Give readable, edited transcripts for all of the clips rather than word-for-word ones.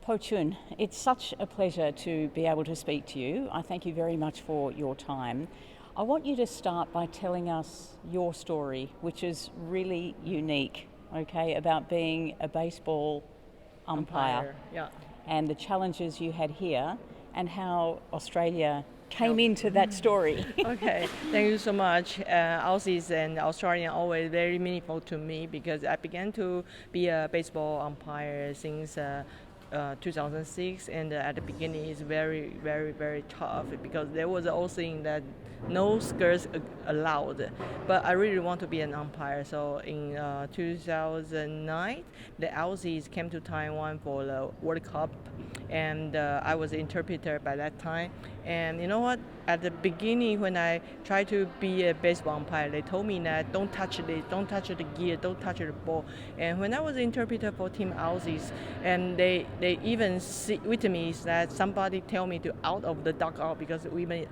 Po Chun, it's such a pleasure to be able to speak to you. I thank you very much for your time. I want you to start by telling us your story, which is really unique, okay, about being a baseball umpire Yeah. and the challenges you had here and how Australia came into that story. Okay, thank you so much. Aussies and Australian always very meaningful to me because I began to be a baseball umpire since 2006, and at the beginning it's very, very, very tough because there was also thing that no skirts allowed. But I really want to be an umpire. So in 2009, the Aussies came to Taiwan for the World Cup, and I was interpreter by that time. And you know what? At the beginning, when I tried to be a baseball umpire, they told me that don't touch it, don't touch the gear, don't touch the ball. And when I was interpreter for Team Aussies, and they even see with me that somebody tell me to out of the dugout because women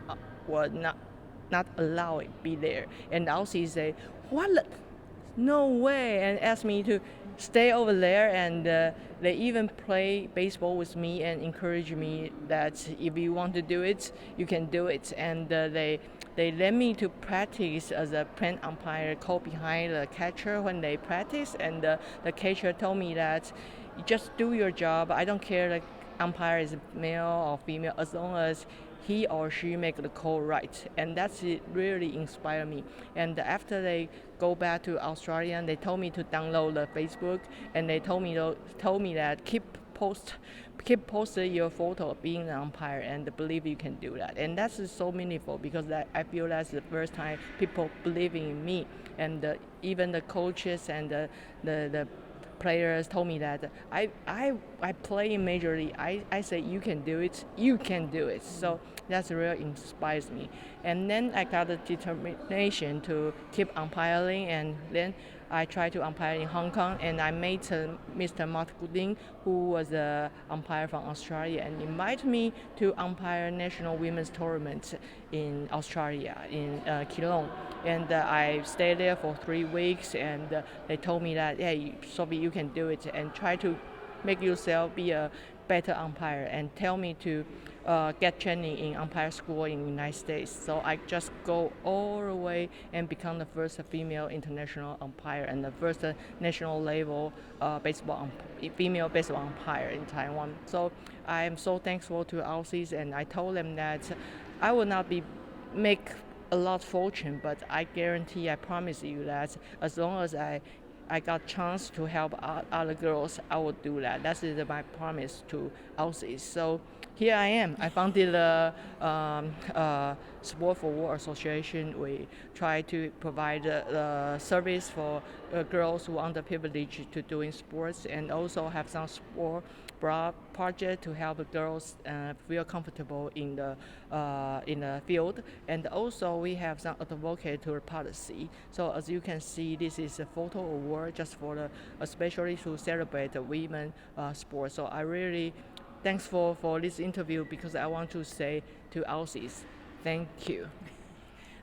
were not allowed to be there. And Aussies say, what? No way, and asked me to stay over there, and they even play baseball with me and encourage me that if you want to do it, you can do it. And they let me to practice as a plant umpire, call behind the catcher when they practice, and the catcher told me that you just do your job. I don't care the umpire is male or female as long as he or she make the call right, and that's it really inspired me. And after they go back to Australia, they told me to download the Facebook, and they told me that keep posting your photo of being an umpire and believe you can do that. And that's so meaningful because I feel that's the first time people believing in me, and even the coaches and the players told me that I play in major league. I say you can do it. So that's really inspires me. And then I got the determination to keep umpiring, and then I tried to umpire in Hong Kong, and I met Mr. Mark Gooding, who was an umpire from Australia, and invited me to umpire national women's tournament in Australia, in Keelung. And I stayed there for 3 weeks, and they told me that, hey, Sophie, you can do it, and try to make yourself be a better umpire, and tell me to get training in umpire school in the United States. So I just go all the way and become the first female international umpire and the first national level female baseball umpire in Taiwan. So I am so thankful to Aussies, and I told them that I will not make a lot of fortune, but I guarantee, I promise you that as long as I got chance to help other girls, I will do that. That is my promise to Aussies. So here I am. I founded the Sport for War Association. We try to provide the service for girls who are underprivileged to doing sports, and also have some sport project to help girls feel comfortable in the field. And also we have some advocacy policy. So as you can see, this is a photo award just for especially to celebrate the women sports. So I really thanks for this interview, because I want to say to Aussies, thank you.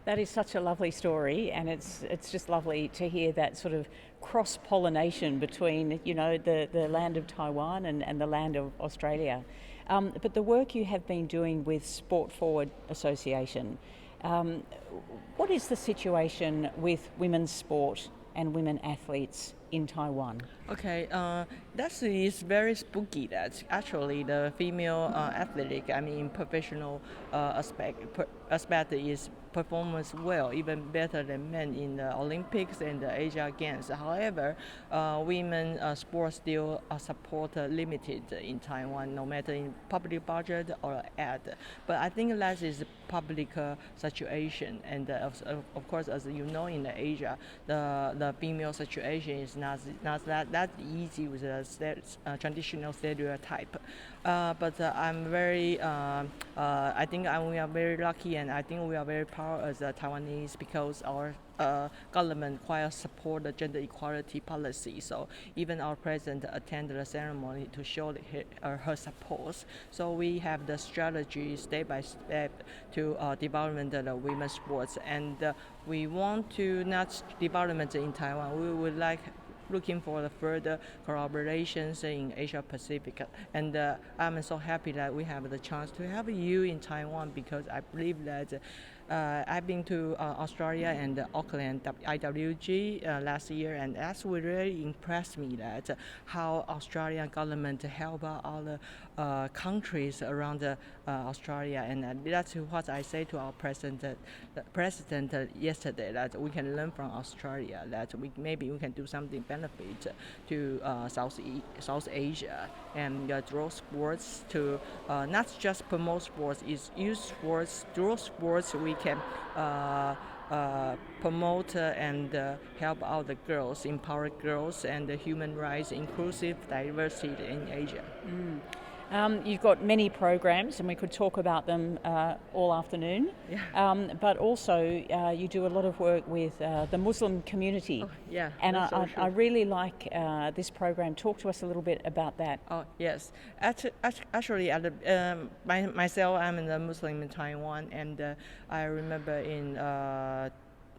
That is such a lovely story, and it's just lovely to hear that sort of cross-pollination between, you know, the land of Taiwan and the land of Australia. But the work you have been doing with Sport Forward Association, what is the situation with women's sport and women athletes in Taiwan? Okay, that is very spooky. That actually the female athletic, I mean professional aspect is performance well, even better than men in the Olympics and the Asia Games. However, women sports still support limited in Taiwan, no matter in public budget or ad. But I think that is public situation, and of course, as you know, in the Asia, the female situation is not that easy with a traditional stereotype. But I'm very, I think we are very lucky, and I think we are very proud as Taiwanese, because our government quite support the gender equality policy. So even our president attended the ceremony to show her support. So we have the strategy step by step to development the women's sports, and we want to not development in Taiwan. We would like looking for the further collaborations in Asia Pacific. And I'm so happy that we have the chance to have you in Taiwan, because I believe that I've been to Australia and Auckland IWG last year, and that's what really impressed me, that how Australian government help out other countries around Australia, and that's what I say to our president yesterday, that we can learn from Australia, that maybe we can do something benefit to South Asia, and draw sports to not just promote sports, is use sports, draw sports we can promote and help out the girls, empower girls, and the human rights, inclusive diversity in Asia. You've got many programs, and we could talk about them all afternoon. Yeah. But also, you do a lot of work with the Muslim community. Oh, yeah. And I really like this program. Talk to us a little bit about that. Oh, yes. Actually, myself, I'm a Muslim in Taiwan, and I remember in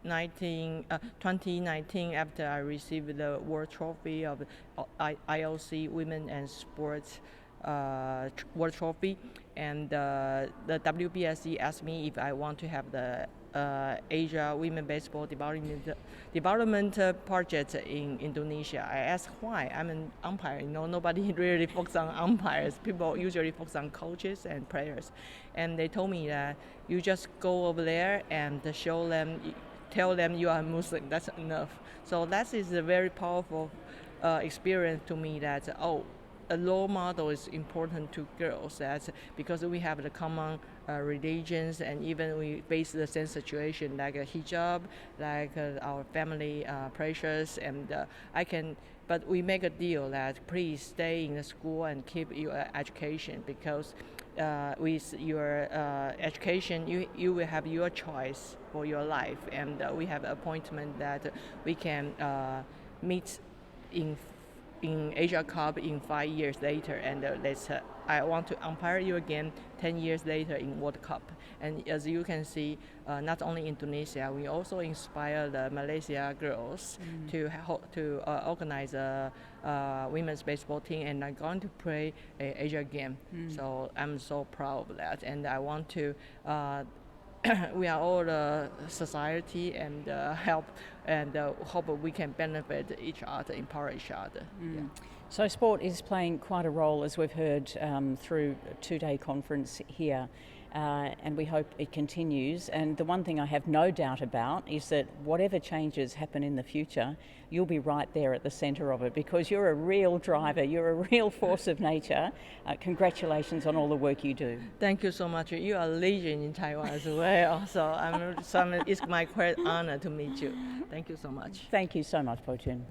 2019, after I received the World Trophy of IOC Women and Sports World Trophy, and the WBSC asked me if I want to have the Asia Women Baseball Development Project in Indonesia. I asked why. I'm an umpire. Nobody really focuses on umpires. People usually focus on coaches and players, and they told me that you just go over there and show them, tell them you are Muslim. That's enough. So that is a very powerful experience to me, that a role model is important to girls. That's because we have the common religions, and even we face the same situation, like a hijab, like our family pressures, and but we make a deal that please stay in the school and keep your education, because with your education you will have your choice for your life, and we have an appointment that we can meet in Asia Cup in 5 years later, and I want to umpire you again 10 years later in World Cup. And as you can see, not only Indonesia, we also inspire the Malaysia girls to organize a women's baseball team, and are going to play an Asia game. So I'm so proud of that, and I want to we are all a society, and help, and hope we can benefit each other, empower each other. Yeah. So sport is playing quite a role, as we've heard through a 2-day conference here, and we hope it continues. And the one thing I have no doubt about is that whatever changes happen in the future, you'll be right there at the centre of it, because you're a real driver, you're a real force of nature. Congratulations on all the work you do. Thank you so much. You are a legend in Taiwan as well, so it's my great honor to meet you. Thank you so much. Thank you so much, Po Chun.